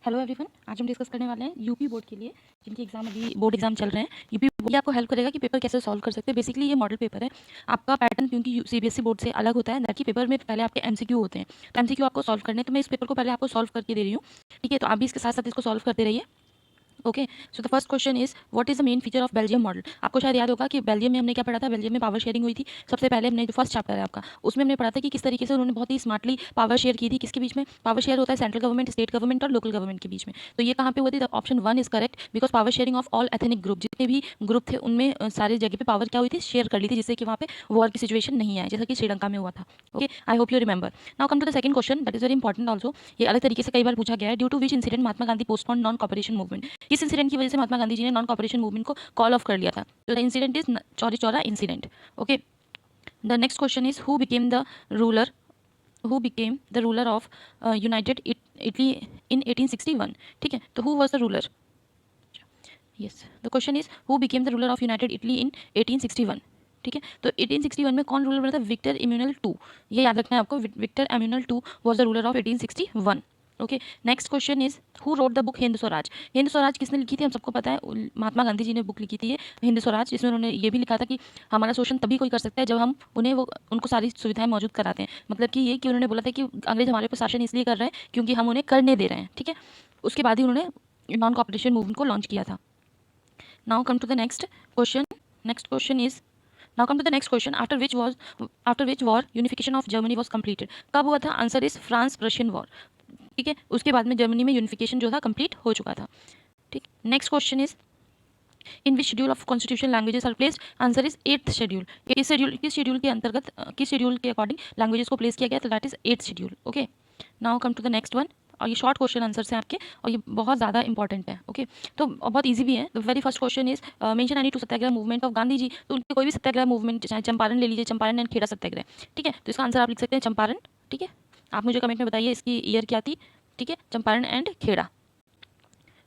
Hello everyone, आज हम discuss करने वाले हैं यूपी बोर्ड के लिए, जिनके एग्जाम अभी बोर्ड एग्जाम चल रहे हैं। यूपी बोर्ड ये आपको हेल्प करेगा कि पेपर कैसे सॉल्व कर सकते हैं। बेसिकली ये मॉडल पेपर है। आपका पैटर्न क्योंकि सीबीएसई बोर्ड से अलग होता है, ना कि पेपर में पहले आपके एमसीक्यू होते हैं, तो एमसीक्यू आपको सॉल्व करने हैं। तो मैं इस पेपर को पहले आपको सॉल्व करके दे रही हूँ, ठीक है। तो आप भी इसके साथ साथ इसको सॉल्व करते रहिए। Okay, so the first question is what is the main feature of Belgium model. आपको शायद याद होगा कि बेल्जियम में हमने क्या पढ़ा था। बेल्जियम में पावर शेयरिंग हुई थी। सबसे पहले हमने जो फर्स्ट चैप्टर है आपका, उसमें हमने पढ़ा था कि किस तरीके से उन्होंने बहुत ही स्मार्टली पावर शेयर की थी। किसके बीच में पावर शेयर होता है? सेंट्रल गवर्नमेंट, स्टेट गवर्नमेंट और लोकल गवर्नमेंट के बीच में। तो ये कहाँ पे हुई थी? Option 1 is correct, because power sharing of all ethnic group, जितने भी ग्रुप थे उनमें सारी जगह पे पावर क्या हुई थी? शेयर कर ली थी, जिससे कि वहाँ पे वॉर की सिचुएशन नहीं आए, जैसा कि श्रीलंका में हुआ था। Okay, I hope you remember. Now come to the second question, that is very important also. ये अलग तरीके से कई बार पूछा गया है। Due to which incident Mahatma Gandhi postpone non cooperation movement. किस इंसिडेंट की वजह से महात्मा गांधी जी ने नॉन कॉपरेशन मूवमेंट को कॉल ऑफ कर लिया था? तो the incident is Chauri Chaura incident. Okay, the next question is who became the ruler of United Italy इन 1861। ठीक है, तो who was the ruler? Yes, the question is who became the ruler of United Italy इन 1861। ठीक है, तो 1861 में कौन ruler बना था? Victor Emmanuel two. ये याद रखना है आपको, Victor Emmanuel two was the ruler of 1861। Okay, next question is who wrote the book Hind Swaraj. Hind Swaraj किसने लिखी थी? हम सबको पता है, महात्मा गांधी जी ने बुक लिखी थी ये हिंद स्वराज। इसमें उन्होंने ये भी लिखा था कि हमारा शोषण तभी कोई कर सकता है जब हम उनको सारी सुविधाएं मौजूद कराते हैं। मतलब कि ये कि उन्होंने बोला था कि अंग्रेज हमारे ऊपर शासन इसलिए कर रहे हैं क्योंकि हम उन्हें करने दे रहे हैं। ठीक है, उसके बाद ही उन्होंने नॉन कॉपरेशन मूवमेंट को लॉन्च किया था। Now come to the next question. Next question is now come to the next question. After which war unification of Germany was completed? कब हुआ था? Answer is France Prussian war. ठीक है, उसके बाद में जर्मनी में यूनिफिकेशन जो था कंप्लीट हो चुका था। ठीक, next question is in which schedule of constitution languages are placed? Answer is 8th schedule. किस शेड्यूल के अंतर्गत किस शेड्यूल के अकॉर्डिंग लैंग्वेजेस को प्लेस किया गया? तो that is 8th schedule. Okay, now come to the next one. और ये शॉर्ट क्वेश्चन आंसर्स हैं आपके, और ये बहुत ज़्यादा इंपॉर्टेंट है। ओके, तो बहुत इजी भी है। The very first question is mention any two satyagraha movement of Gandhi ji. तो उनके कोई भी सत्याग्रह मूवमेंट, चाहे चंपारण ले लीजिए, चंपारण एंड खेड़ा सत्याग्रह। ठीक है, तो इसका आंसर आप लिख सकते हैं चंपारण। ठीक है, आप मुझे कमेंट में बताइए इसकी ईयर क्या थी। ठीक है, चंपारण एंड खेड़ा।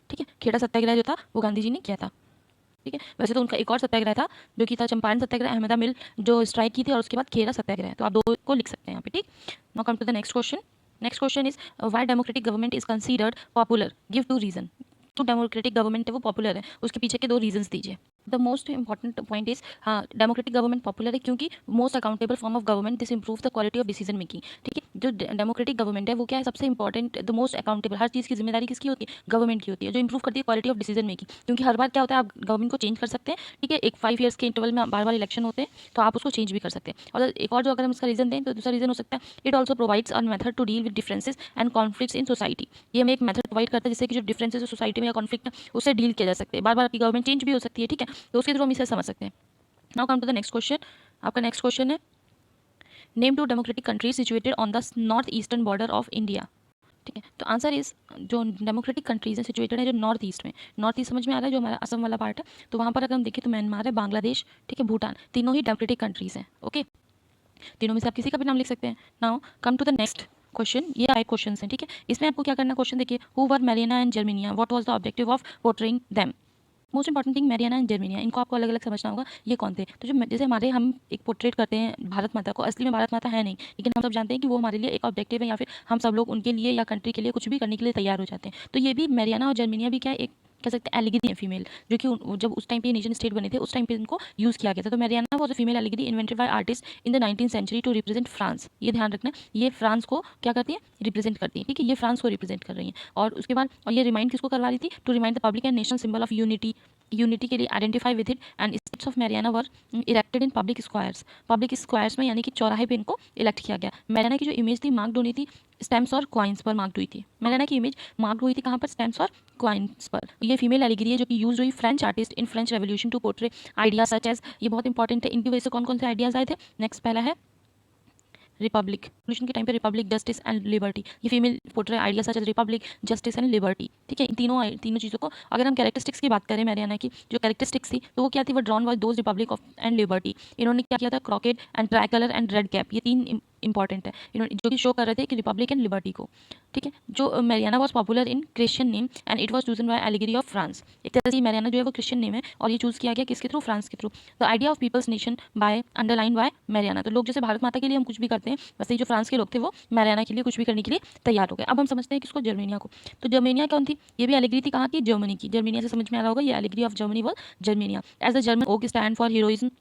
ठीक है, खेड़ा सत्याग्रह जो था वो गांधी जी ने किया था। ठीक है, वैसे तो उनका एक और सत्याग्रह था जो कि था चंपारण सत्याग्रह, अहमदा मिल जो स्ट्राइक की थी, और उसके बाद खेड़ा सत्याग्रह। तो आप दो को लिख सकते हैं यहाँ पे। ठीक, now come to the next question. Next question is why democratic government is considered popular? Give 2 reason. तो डेमोक्रेटिक गवर्नमेंट है वो पॉपुलर है, उसके पीछे के 2 रीजंस दीजिए। The most important point is, हाँ, डेमोक्रेटिक गवर्नमेंट पॉपुलर है क्योंकि most accountable form of government, this improve the quality of decision making. ठीक है, जो डेमोक्रेटिक गवर्नमेंट है वो क्या है? सबसे इंपॉर्टेंट, द मोस्ट अकाउंटेबल। हर चीज़ की जिम्मेदारी किसकी होती है? गवर्नमेंट की होती है, जो इंप्रूव करती है क्वालिटी ऑफ डिसीजन मेकिंग। क्योंकि हर बार क्या होता है, आप गवर्नमेंट को चेंज कर सकते हैं। ठीक है, एक 5 ईयर्स के इंटरवल में बार बार इलेक्शन होते हैं, तो आप उसको चेंज भी कर सकते हैं। और एक और जो अगर हम इसका रीजन दें तो दूसरा रीजन हो सकता है, it also provides a method to deal with differences and conflicts in society. ये हमें एक मेथड प्रोवाइड करता है जिससे कि जो डिफरेंसेस सोसाइटी में या कॉन्फ्लिक्ट है उससे डील किया जा सकते हैं। बार बार आपकी गवर्नमेंट चेंज भी हो सकती है। ठीक है, तो उसके थ्रू हम इसे समझ सकते हैं। Now come to the next question. आपका नेक्स्ट क्वेश्चन है name 2 democratic countries situated on the north eastern border of India. ठीक है, तो आंसर इज जो डेमोक्रेटिक कंट्रीज हैं सिचुएटेड है जो नॉर्थ ईस्ट में। नॉर्थ ईस्ट समझ में आ रहा है, जो हमारा असम वाला पार्ट है। तो वहाँ पर अगर हम देखें तो म्यांमार है, बांग्लादेश, ठीक है, भूटान, तीनों ही डेमोक्रेटिक कंट्रीज हैं। ओके, तीनों में से आप किसी का भी नाम लिख सकते हैं। Now come to the next question. ये 5 क्वेश्चन हैं। ठीक है, इसमें आपको क्या करना, क्वेश्चन देखिए, who were Mariana and Germania, what was the objective of portraying them. Most important thing, Mariana and Germania, इनको आपको अलग अलग समझना होगा। ये कौन थे? तो जो जैसे हमारे हम एक पोर्ट्रेट करते हैं भारत माता को, असली में भारत माता है नहीं, लेकिन हम सब जानते हैं कि वो हमारे लिए एक ऑब्जेक्टिव है, या फिर हम सब लोग उनके लिए या कंट्री के लिए कुछ भी करने के लिए तैयार हो जाते हैं। तो ये भी मैरियाना और जर्मेनिया भी क्या है, एक कह सकते हैं एलिगिरी है फीमेल, जो कि जब उस टाइम पे नेशन स्टेट बने थे उस टाइम पे इनको यूज़ किया गया था। तो Marianne was a female allegory invented by artist in the 19th century to represent France. ये ध्यान रखना, ये फ्रांस को क्या करती है? रिप्रेजेंट करती है। ठीक है, ये फ्रांस को रिप्रेजेंट कर रही है। और उसके बाद और ये रिमाइंड किसको करवा रही थी? To remind the public and national symbol of unity के लिए identify with it, and statues of Marianne were erected in public squares में, यानी कि चौराहे पे इनको इलेक्ट किया गया। मैरियाना की जो इमेज थी मार्क्ड होनी थी स्टैम्प्स और कॉइन्स पर मार्क्ड हुई थी। मैरियाना की इमेज मार्क्ड हुई थी कहाँ पर? स्टैम्प्स और कॉइन्स पर। ये फीमेल एलिगरी है जो कि यूज हुई French artist in French revolution to portray idea such as, ये बहुत इंपॉर्टेंट है, इनकी वजह से कौन कौन से आइडियाज आए थे? नेक्स्ट पहला है रिपब्लिक, रेवोल्यूशन के टाइम पे रिपब्लिक, जस्टिस एंड लिबर्टी। ये female portray idea such as republic, justice and liberty. ठीक है, इन तीनों चीज़ों को अगर हम कैरेक्टरिस्टिक्स की बात करें मैरियाना की, जो कैरेक्टरिस्टिक्स थी तो वो क्या थी? वो drawn was those republic of and liberty. इन्होंने क्या किया था? Cockade and tricolour and red cap, ये 3 इंपॉर्टेंट है, जो कि शो कर रहे थे कि रिपब्लिक एंड लिबर्टी को। ठीक है, जो Mariana was popular in Christian name and it was chosen bye allegory of France. एक तरह से मैरियाना जो है वो क्रिश्चियन नेम है और ये चूज़ किया गया किसके थ्रू, फ्रांस के through. The idea of peoples nation by underline by Marianne. तो लोग जैसे भारत माता के लिए हम कुछ भी करते हैं, वैसे ही जो फ्रांस के लोग थे वो मैरियाना के लिए कुछ भी करने के लिए तैयार हो गए। अब हम समझते हैं किसको, जर्मेनिया को। तो जर्मेनिया कौन थी, ये भी एलिगरी थी, कहाँ की, जर्मनी की। जर्मेनिया से समझ में आ रहा होगा, ये allegory of Germany was Germania. As the German oak stand for heroism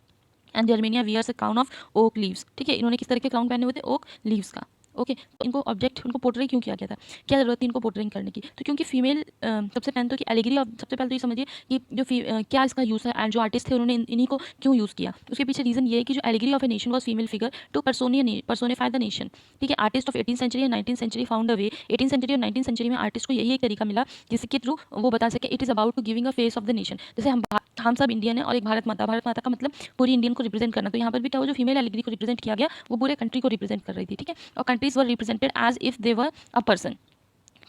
and Germania wears a crown of oak leaves. ठीक है, इन्होंने किस तरह के क्राउन पहने हुए थे, ओक लीव्स का। ओके, तो इनको ऑब्जेक्ट, उनको पोर्ट्रे क्यों किया गया था, क्या जरूरत थी इनको पोर्ट्रेइंग करने की, तो क्योंकि फीमेल सबसे पहले तो कि एलिगरी ऑफ, सबसे पहले तो ये समझिए कि जो क्या इसका यूज़ है एंड जो आर्टिस्ट थे उन्होंने इन्हीं को क्यों यूज़ किया। उसके पीछे रीज़न ये है कि जो allegory of a nation was female figure to personify the nation. ठीक है, artist of 18th century and 19th century found a way. 18th century और 19th सेंचुरी में आर्टिस्ट को यही एक तरीका मिला जिसके थ्रू वो बता सके it is about to giving a face of the nation. जैसे हम सब इंडियन है और एक भारत माता, भारत माता का मतलब पूरी इंडियन को रिप्रेजेंट करना। तो यहाँ पर भी क्या हुआ, जो फीमेल एलिगरी को रिप्रेजेंट किया गया वो पूरे कंट्री को रिप्रेजेंट कर रही थी। ठीक है, और countries were represented as if they were a person.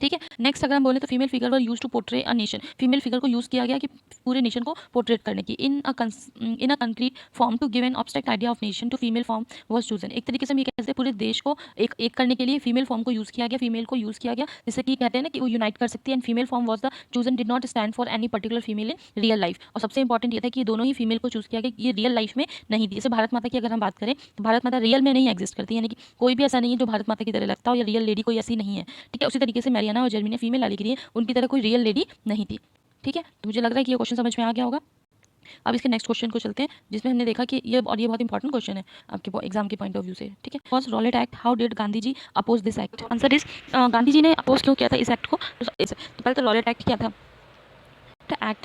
ठीक है, नेक्स्ट अगर हम बोले तो female figure were use to portray a nation. Female figure को यूज़ किया गया कि पूरे नेशन को पोर्ट्रेट करने की in a concrete form to give an abstract idea of nation to female form was chosen. एक तरीके से हम ये कहते हैं पूरे देश को एक करने के लिए फीमेल फॉर्म को यूज़ किया गया, फीमेल को यूज़ किया गया, जिससे कि कहते हैं ना कि वो यूनाइट कर सकती है। And female form was the chosen did not stand for any particular female in real life. और सबसे इंपॉर्टेंट ये था कि ये दोनों ही फीमेल को चूज़ किया गया, ये रियल लाइफ में नहीं थी। जैसे भारत माता की अगर हम बात करें तो भारत माता रियल में नहीं एग्जिस्ट करती, यानी कि कोई भी ऐसा नहीं है जो भारत माता की तरह लगता हो या रियल लेडी कोई ऐसी नहीं है। ठीक है, उसी तरीके से मैरियाना और जर्मनी फीमेल एलिगरी उनकी तरह कोई रियल लेडी नहीं थी। ठीक है, तो मुझे लग रहा है कि ये क्वेश्चन समझ में आ गया होगा। अब इसके नेक्स्ट क्वेश्चन को चलते हैं, जिसमें हमने देखा कि ये बहुत इंपॉर्टेंट क्वेश्चन है आपके एग्जाम के पॉइंट ऑफ व्यू से। ठीक है, was Rowlatt Act, how did Gandhi ji oppose this act. Answer is Gandhi ji ने अपोज क्यों किया था इस एक्ट को। तो पहले तो रॉलेट एक्ट क्या था,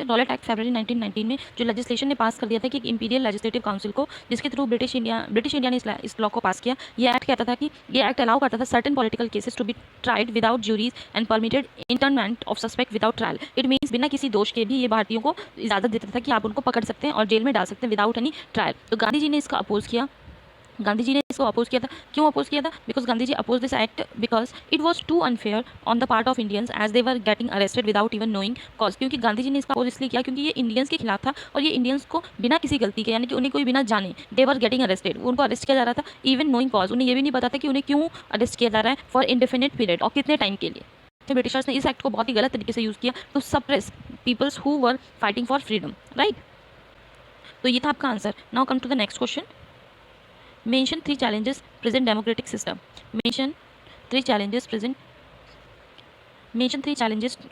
रॉलेट एक्ट फरवरी 1919 में जो लेजिस्लेशन ने पास कर दिया था कि इंपीरियल लेजिस्लेटिव काउंसिल को, जिसके थ्रू ब्रिटिश इंडिया ने इस लॉ को पास किया। ये एक्ट कहता था कि ये एक्ट अलाउ करता था certain political cases to be tried without juries and permitted internment of suspect without trial. It means बिना किसी दोष के भी ये भारतीयों को इजाजत देता था कि आप उनको पकड़ सकते हैं और जेल में डाल सकते हैं विदाउट एनी ट्रायल। तो गांधी जी ने इसका अपोज किया, गांधी जी ने इसको अपोज किया था। क्यों अपोज किया था, because Gandhi ji oppose this act because it was too unfair on the part of Indians as they were getting arrested without even knowing cause. क्योंकि गांधी जी ने इसका अपोज इसलिए किया क्योंकि ये इंडियंस के खिलाफ था और ये इंडियंस को बिना किसी गलती के, यानी कि उन्हें कोई बिना जाने, दे वर गेटिंग अरेस्टेड, उनको अरेस्ट किया जा रहा था इवन नोइंग कॉज। उन्हें ये भी नहीं पता था कि उन्हें क्यों अरेस्ट किया जा रहा है फॉर इंडेफिनिट पीरियड और कितने टाइम के लिए। तो ब्रिटिशर्स ने इस एक्ट को बहुत ही गलत तरीके से यूज़ किया to suppress peoples who were fighting for freedom, right. तो ये था आपका answer. Now come to the next question. Mention three challenges present democratic system. Mention three challenges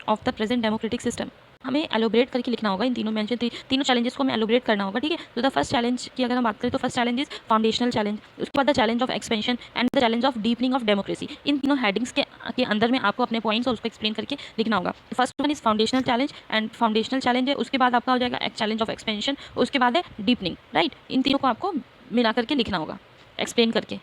of the present democratic system. हमें elaborate करके लिखना होगा इन तीनों challenges को हमें एलोबरेट करना होगा। ठीक है, तो द फर्स्ट चैलेंज की अगर हम बात करें तो first challenge is foundational challenge, उसके बाद the challenge of expansion and the challenge of deepening of democracy. इन तीनों हेडिंग्स के अंदर में आपको अपने पॉइंट्स और उसको एक्सप्लेन करके लिखना होगा। First one is foundational challenge and foundational challenge है, उसके बाद आपका हो जाएगा चैलेंज ऑफ एक्सपेंशन, उसके बाद है डीपनिंग, राइट। इन तीनों को आपको मिला करके लिखना होगा एक्सप्लेन करके।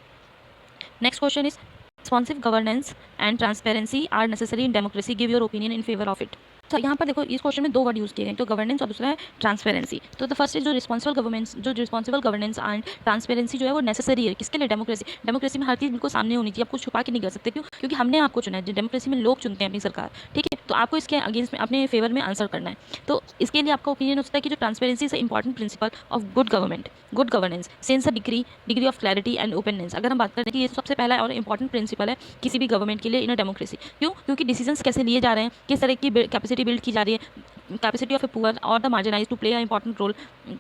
Next question is responsive governance and transparency are necessary in democracy, give your opinion in favor of it। तो यहाँ पर देखो इस क्वेश्चन में दो वर्ड यूज़ किए गए, तो गवर्नेंस और दूसरा है ट्रांसपेरेंसी। तो द फर्स्ट इज जो रिस्पॉन्सिबल गवर्नेंस एंड ट्रांसपेरेंसी जो है वो नेसेसरी है किसके लिए, डेमोक्रेसी में हर चीज़ बिल्कुल सामने होनी चाहिए, आप कुछ छुपा के नहीं कर सकते। क्यों, क्योंकि हमने आपको चुना है, डेमोक्रेसी में लोग चुनते हैं अपनी सरकार। ठीक है, तो आपको इसके अगेंस्ट में अपने फेवर में आंसर करना है। तो इसके लिए आपका ओपिनियन होता है कि जो transparency is important principle of good governance sense a degree of clarity and openness. अगर हम बात करें कि ये सबसे पहला और इंपॉर्टेंट प्रिंसिपल है किसी भी गवर्नमेंट के लिए इन अ डेमोक्रेसी। क्यों, क्योंकि डिसीजंस कैसे लिए जा रहे हैं, किस तरह की कैपेसिटी बिल्ड की जा रही है, कैपेसिटी ऑफ ए पुअर और the marginalize to play a important role.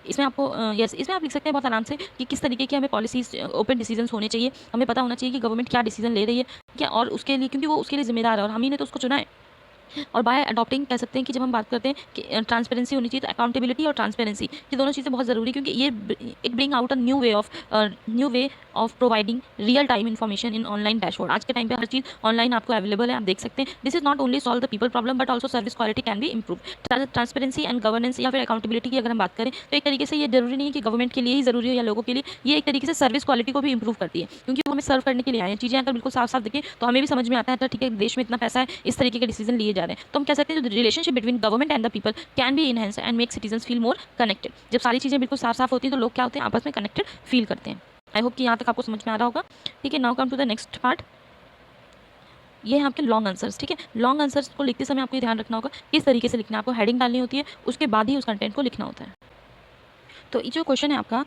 इसमें आपको इसमें आप लिख सकते हैं बहुत आराम से कि किस तरीके की हमें पॉलिसीज ओपन डिसीजंस होने चाहिए, हमें पता होना चाहिए कि गवर्नमेंट क्या डिसीजन ले रही है क्या, और उसके लिए क्योंकि वो उसके लिए जिम्मेदार है और हम ही ने तो उसको चुना है। और बाय अडॉप्टिंग कह सकते हैं कि जब हम बात करते हैं कि ट्रांसपेरेंसी होनी चाहिए, तो अकाउंटेबिलिटी और ट्रांसपेरेंसी ये दोनों चीज़ें बहुत ज़रूरी, क्योंकि ये it bring out a new way of providing real time information in online dashboard. आज के टाइम पे हर चीज़ ऑनलाइन आपको अवेलेबल है, आप देख सकते हैं। This is not only solve the people problem but also service quality can be improve. Transparency and governance या फिर अकाउंटेबिलिटी की अगर हम बात करें तो एक तरीके से ये जरूरी नहीं है कि गवर्नमेंट के लिए ही जरूरी हो या लोगों के लिए, ये एक तरीके से सर्विस क्वालिटी को भी इंप्रूव करती है, क्योंकि वो हमें सर्व करने के लिए आए हैं। चीज़ें अगर बिल्कुल साफ साफ देखें तो हमें भी समझ में आता है ठीक है देश में इतना पैसा है, इस तरीके के डिसीजन लिए जा रहे हैं। तो हम कह सकते हैं the relationship between government and the people can be enhanced and make citizens feel more connected। जब सारी चीज़ें बिल्कुल साफ साफ होती हैं तो लोग क्या होते हैं, आपस में कनेक्टेड फील करते हैं। आई होप कि यहाँ तक आपको समझ में आ रहा होगा। ठीक है, now come to the next part. ये है आपके लॉन्ग आंसर्स। ठीक है, लॉन्ग आंसर्स को लिखते समय आपको ध्यान रखना होगा किस तरीके से लिखना है, आपको हेडिंग डालनी होती है, उसके बाद ही उस कंटेंट को लिखना होता है। तो ये जो क्वेश्चन है आपका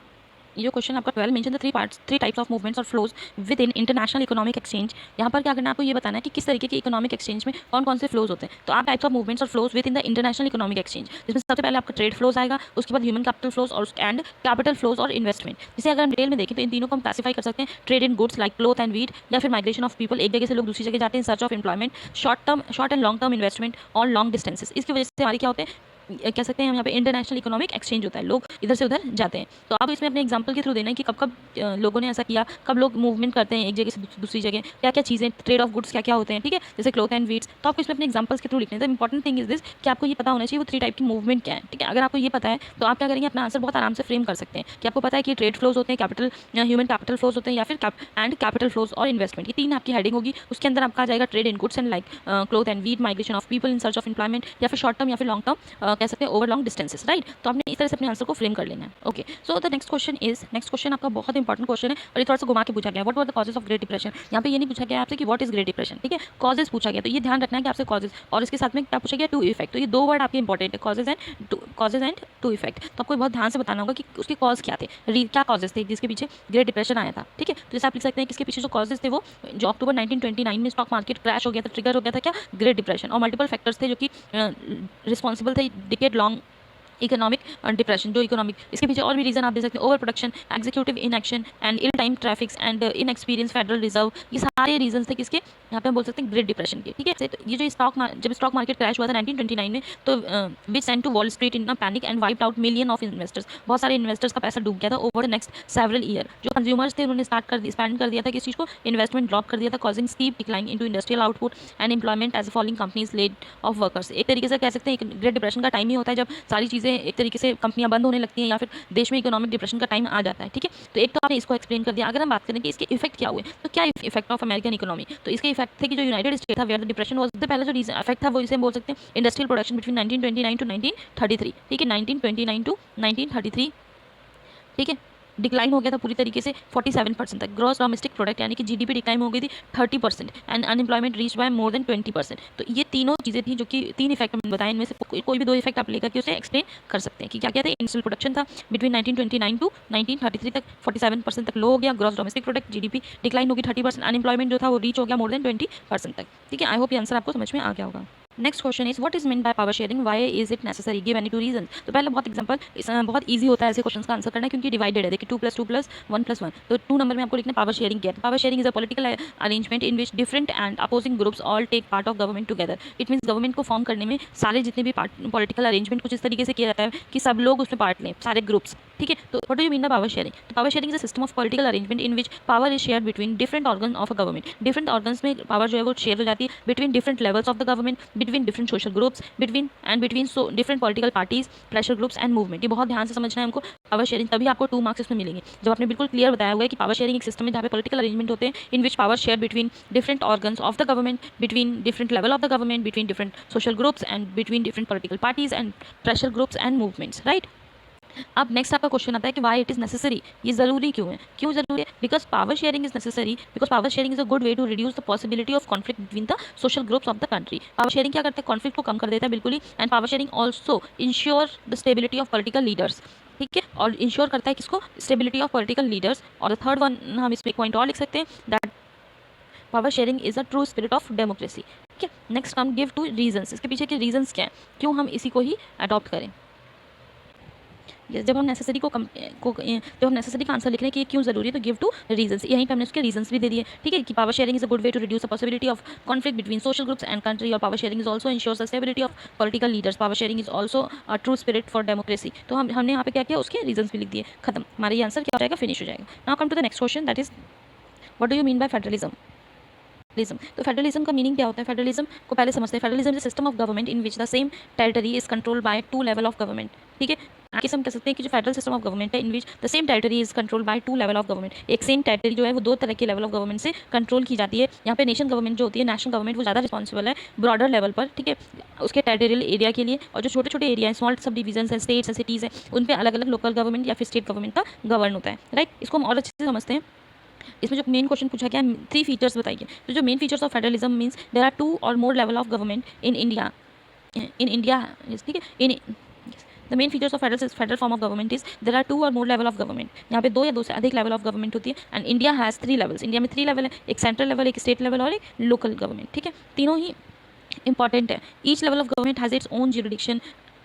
ये जो क्वेश्चन आपका 12 mention the three types of movements और flows within international economic exchange. यहाँ पर क्या करना है आपको ये बताना है कि किस तरीके के इकोनॉमिक एक्सचेंज में कौन कौन से फ्लोज होते हैं। तो आप टाइप्स ऑफ मूवमेंट्स और flows with in the international economic exchange, जिसमें सबसे पहले आपका ट्रेड फ्लोज आएगा, उसके बाद ह्यूमन कैपिटल फ्लोज और एंड कैपिटल फ्लोज और इन्वेस्टमेंट। जिसे अगर हम डिटेल में देखें तो इन तीनों को हम क्लासीफाई कर सकते हैं, trade in goods like cloth and wheat, या फिर माइग्रेशन ऑफ पीपल, एक जगह से लोग दूसरी जगह जाते हैं in search of employment, short and long term investment और लॉन्ग डिस्टेंसेस। इसकी वजह से हमारी क्या होते हैं, कह सकते हैं हम यहाँ पे इंटरनेशनल इकोनॉमिक एक्सचेंज होता है, लोग इधर से उधर जाते हैं। तो आप इसमें अपने एग्जांपल के थ्रू देना है कि कब कब लोगों ने ऐसा किया, कब लोग मूवमेंट करते हैं एक जगह से दूसरी जगह, क्या क्या चीज़ें, ट्रेड ऑफ गुड्स क्या क्या होते हैं, ठीक है, जैसे क्लोथ एंड वीट्स। तो आपको इसमें अपने एग्जांपल्स के थ्रू लिखने हैं। इंपॉर्टेंट थिंग इज दिस कि आपको ये पता होना चाहिए वो थ्री टाइप की मूवमेंट क्या है, ठीक है। अगर आपको ये पता है तो आप क्या करेंगे, अपना आंसर बहुत आराम से फ्रेम कर सकते हैं कि आपको पता है कि ट्रेड फ्लोज होते हैं, कैपिटल ह्यूमन कैपिटल फ्लोज होते हैं, या फिर कैपिटल फ्लोज और इन्वेस्टमेंट। ये तीन आपकी हेडिंग होगी। उसके अंदर आपका आ जाएगा trade in goods and like cloth and wheat, migration of people in search of employment, या फिर शॉर्ट टर्म या फिर लॉन्ग टर्म, कह सकते हैं ओवर लॉन्ग डिस्टेंसेस, राइट। तो आपने इस तरह से अपने आंसर को फ्रेम कर लेना है। Okay, so the next question आपका बहुत इंपॉर्टेंट क्वेश्चन है और ये थोड़ा सा घुमा के पूछा गया, what were the causes of great depression. यहाँ पे ये नहीं पूछा गया आपसे कि व्हाट इज ग्रेट डिप्रेशन, ठीक है, कॉजेज पूछा गया। तो ये ध्यान रखना है कि आपसे कॉजेज और इसके साथ में क्या पूछा गया, टू इफेक्ट। तो ये दो वर्ड आपके इंपॉर्टेंट है, कॉजेज एंड टू इफेक्ट। तो आपको बहुत ध्यान से बताना होगा कि उसके कॉज क्या थे, क्या कॉजेज थे जिसके पीछे ग्रेट डिप्रेशन आया था, ठीक है। तो जैसे आप लिख सकते हैं कि इसके पीछे जो कॉजेज थे वो जो अक्टूबर 1929 में स्टॉक मार्केट क्रैश हो गया था, ट्रिगर हो गया था क्या, ग्रेट डिप्रेशन। और मल्टीपल फैक्टर्स थे जो कि रिस्पॉन्सिबल थे डिकेड लॉन्ग इकोनॉमिक डिप्रेशन, जो इकोनॉमिक, इसके पीछे और भी रीजन आप दे सकते हैं, over production, executive inaction and ill time tariffs and inexperience federal reserve. ये सारे रीजन थे किसके, यहाँ पे हम बोल सकते हैं ग्रेट डिप्रेशन के, ठीक है। तो ये जो जब स्टॉक मार्केट क्रैश हुआ था 1929 में, तो which sent to Wall Street in panic and wiped out million of investors. बहुत सारे इन्वेस्टर्स का पैसा डूब गया था over the next several year. जो कंज्यूमर्स थे उन्होंने स्पेंड कर दिया था किस चीज़ को, इन्वेस्टमेंट ड्रॉप कर दिया था, causing steep decline into industrial output and employment as following companies laid off workers. एक तरीके से कह सकते हैं ग्रेट डिप्रेशन का टाइम ही होता है जब सारी चीज़ें एक तरीके से कंपनियां बंद होने लगती हैं या फिर देश में इकोनॉमिक डिप्रेशन का टाइम आ जाता है, ठीक है। तो एक तो आपने इसको एक्सप्लेन कर दिया। अगर हम बात करें कि इसके इफेक्ट क्या हुए, तो क्या इफेक्ट ऑफ अमेरिकन इकोनॉमी, तो इसके इफेक्ट थे कि जो यूनाइटेड स्टेट था वेयर द डिप्रेशन वाज, सबसे पहला जो रीजन इफेक्ट था वो इसे हम बोल सकते हैं इंडस्ट्रियल प्रोडक्शन बिटवीन 1929 टू 1933, ठीक है, 1929 टू 1933, ठीक है, डिक्लाइन हो गया था पूरी तरीके से 47% तक। ग्रॉस डोमेस्टिक प्रोडक्ट यानी कि जीडीपी डिक्लाइन हो गई थी 30% and unemployment reach by more than 20%। तो ये तीनों चीज़ें थी जो कि तीन इफेक्ट मैंने बताए, इनमें से कोई भी दो इफेक्ट आप लेकर के उसे एक्सप्लेन कर सकते हैं कि क्या क्या थे। इंडस्ट्रियल प्रोडक्शन था बिटवीन 1929 टू 1933 तक 47% तक लो हो गया, gross domestic product GDP decline होगी 30%, अनएम्प्लॉयमेंट जो था वो रीच हो गया मोर देन 20% तक, ठीक है। आई होप ये आंसर आपको समझ में आ गया होगा। Next question is what is mean by power sharing, why is it necessary, give any two reason. तो पहले बहुत एग्जांपल, बहुत इजी होता है ऐसे क्वेश्चन का आंसर करना क्योंकि डिवाइडेड है। देखिए 2 + 2 + 1 + 1, तो 2 नंबर में आपको लिखना पावर शेयरिंग क्या है। Power sharing is a political arrangement in which different and opposing groups all take part of government together. It means government को फॉर्म करने में सारे जितने भी पॉलिटिकल अरेंजमेंट कुछ इस तरीके से किया जाता है कि सब लोग उसमें पार्ट लें, सारे ग्रुप्स, ठीक है। तो what do you mean by power sharing, तो power sharing is a system of political arrangement in which power is shared between different organ of a government. Different organs में पावर जो है वो शेयर हो जाती है between different levels of the government, between different social groups, between so different political parties, pressure groups and movement. ये बहुत ध्यान से समझना है हमको पावर शेयरिंग, तभी आपको 2 मार्क्स इसमें मिलेंगे जब आपने बिल्कुल क्लियर बताया हुआ है कि पावर शेयरिंग एक सिस्टम है जहाँ पे पॉलिटिकल अरेंजमेंट होते हैं in which power share between different organs of the government, between different level of the government, between different social groups and between different political parties and pressure groups and movements, right. अब next आपका question आता है कि why it is necessary, ये जरूरी क्यों है, क्यों जरूरी है, because power sharing is necessary, because power sharing is a good way to reduce the possibility of conflict between the social groups of the country. Power sharing क्या करता है, कॉन्फ्लिक्ट को कम कर देता है बिल्कुल ही। And power sharing also ensure the stability of political leaders, ठीक है, और इंश्योर करता है किसको, स्टेबिलिटी ऑफ पॉलिटिकल लीडर्स। और थर्ड वन हम इसमें एक पॉइंट और लिख सकते हैं, that power sharing is a true spirit of democracy, ठीक है। नेक्स्ट हम गिव टू रीजंस, इसके पीछे के रीजंस क्या है, क्यों हम इसी को ही अडॉप्ट करें। जब हम नेसेसरी जब हम नेसेसरी का आंसर लिख रहे हैं कि ये क्यों जरूरी है, तो गिव टू रीजंस, यहीं पे हमने उसके रीजंस भी दे दिए, ठीक है, कि power sharing is a good way to reduce the possibility of conflict between social groups and country, और power sharing is also ensures the stability of political leaders, power sharing is also a true spirit for democracy. तो हमने यहाँ पे क्या किया, उसके reasons भी लिख दिए, खत्म, हमारा ये आंसर क्या हो जाएगा, फिनिश हो जाएगा। Now come to the next question, that is what do you mean by federalism. तो फेडरलिज्म का मीनिंग क्या होता है, फेडरलिज्म को पहले समझते हैं। Federalism is a system of government in which the same territory is controlled by 2 level of government, ठीक है। आगे हम कह सकते हैं कि जो फेडरल सिस्टम ऑफ गवर्नमेंट है in which the same territory is controlled by 2 level of government, एक सेम टेरिटरी जो है वो 2 तरह के लेवल ऑफ गवर्नमेंट से कंट्रोल की जाती है। यहाँ पे नेशन गवर्नमेंट जो होती है, नेशनल गवर्नमेंट, वो ज़्यादा रिस्पॉन्सिबल है ब्रॉडर लेवल पर, ठीक है, उसके टेरिटोरियल एरिया के लिए। और जो छोटे छोटे एरिया हैं, स्मॉल सब डिवीजन हैं, स्टेट्स हैं, सिटीज़ हैं, उन पर अलग अलग लोकल गवर्नमेंट या फिर स्टेट गवर्नमेंट का गवर्न होता है, राइट। इसको हम और अच्छे से समझते हैं। इसमें जो मेन क्वेश्चन पूछा गया, 3 फीचर्स बताइए। तो जो main features of federalism means there are 2 और more level of government in India, ठीक है, the main features of federal form of government is there are 2 और मोर लेवल ऑफ गवर्नमेंट। यहाँ पे 2 या 2 से अधिक लेवल ऑफ गवर्नमेंट होती है। And India has 3 levels. India में 3 लेवल है, एक सेंट्रल लेवल, एक स्टेट लेवल और एक लोकल गवर्नमेंट। ठीक है, तीनों ही इंपॉर्टेंट है। Each level of government has its own jurisdiction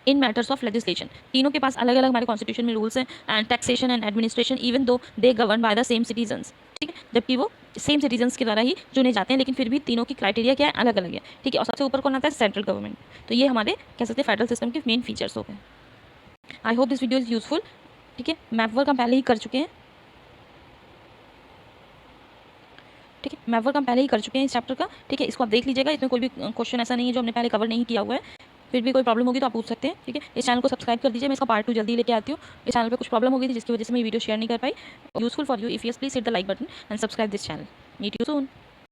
in matters of legislation. तीनों के पास अलग अलग हमारे कॉन्स्टिट्यूशन में रूल्स हैं and taxation and administration, even though they govern by the same citizens. ठीक है, जबकि वो सेम सिटीजन्स के द्वारा ही चुने जाते हैं, लेकिन फिर भी तीनों की क्राइटेरिया क्या है, अलग अलग है। ठीक है, और सबसे ऊपर कौन आता है, सेंट्रल गवर्नमेंट। तो ये हमारे कह सकते हैं फेडरल सिस्टम के मेन फीचर्स हो गए। I hope this video is useful. ठीक है, मैप वर्क हम पहले ही कर चुके हैं। ठीक है, मैप वर्क हम पहले ही कर चुके हैं इस चैप्टर का। ठीक है, इसको आप देख लीजिएगा, इसमें कोई भी क्वेश्चन ऐसा नहीं है जो हमने पहले कवर नहीं किया हुआ है। फिर भी कोई प्रॉब्लम होगी तो आप पूछ सकते हैं। ठीक है, इस चैनल को सब्सक्राइब कर दीजिए, मैं इसका पार्ट 2 जल्दी लेके आती हूँ। इस चैनल पे कुछ प्रॉब्लम हो गई थी जिसकी वजह से मैं वीडियो शेयर नहीं कर पाई। Useful for you, if yes please hit the like button and subscribe this channel. Meet you soon.